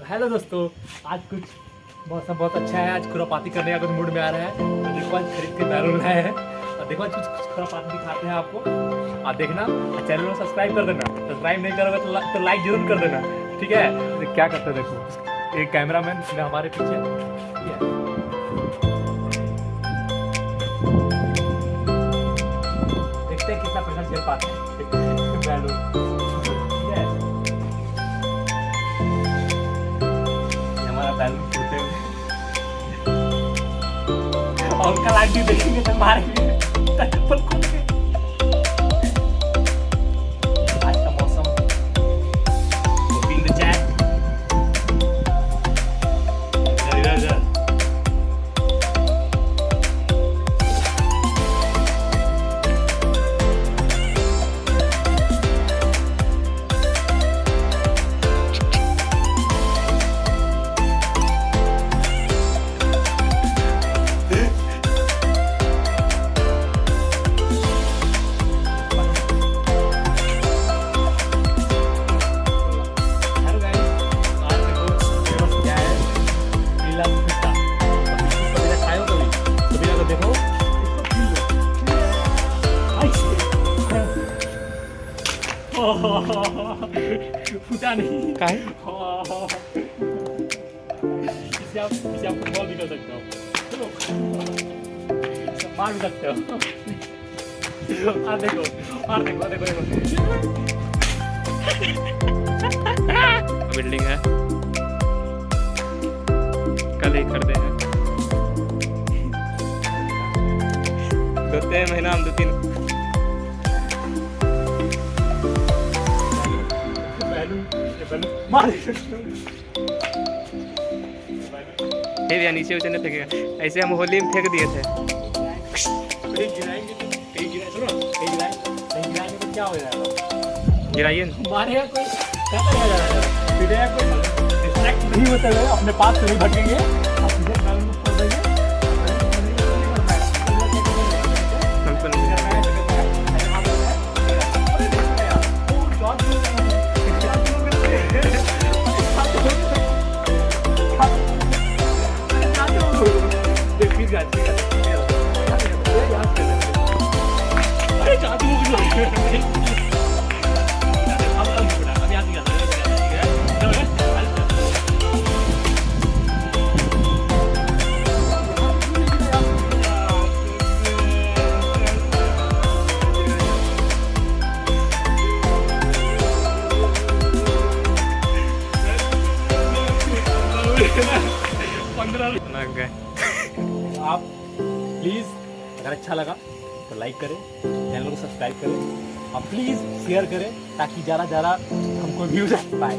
Hello दोस्तों, आज कुछ मौसम बहुत अच्छा है। आज खुरापाती करने का कुछ मूड में आ रहा है। तो देखो आज खरीद के बैलून लाए हैं और देखो आज कुछ खुरापाती दिखाते हैं आपको। आप देखना, चैनल को सब्सक्राइब कर देना। सब्सक्राइब नहीं करोगे तो लाइक जरूर कर देना, ठीक है। तो क्या करते हैं देखो, एक कैमरामैन है हमारे पीछे, ठीक है। देखते हैं कितना पैसा झेल पाते हैं बैलून। और उनका लाइट भी देखेंगे तो मारेंगे। आज का मौसम फूटा नहीं काहे? इसे आप फुटबॉल भी कर सकते हो, मार भी सकते हो। देखो बिल्डिंग है, कल ही खरीदे हैं। 2-3 महीना हम 2-3 फिर या नीचे उसे फेंकेगा। ऐसे हम होली में फेंक दिए थे। क्या हो जाएगा? गिराइए मारेगा कोई, क्या करेगा? कोई डिस्ट्रैक्ट नहीं होते हुए अपने पास से नहीं भटकेंगे। आप प्लीज़ अगर अच्छा लगा तो लाइक करें, चैनल को सब्सक्राइब करें और प्लीज़ शेयर करें ताकि ज़्यादा हमको व्यूज आ पाए।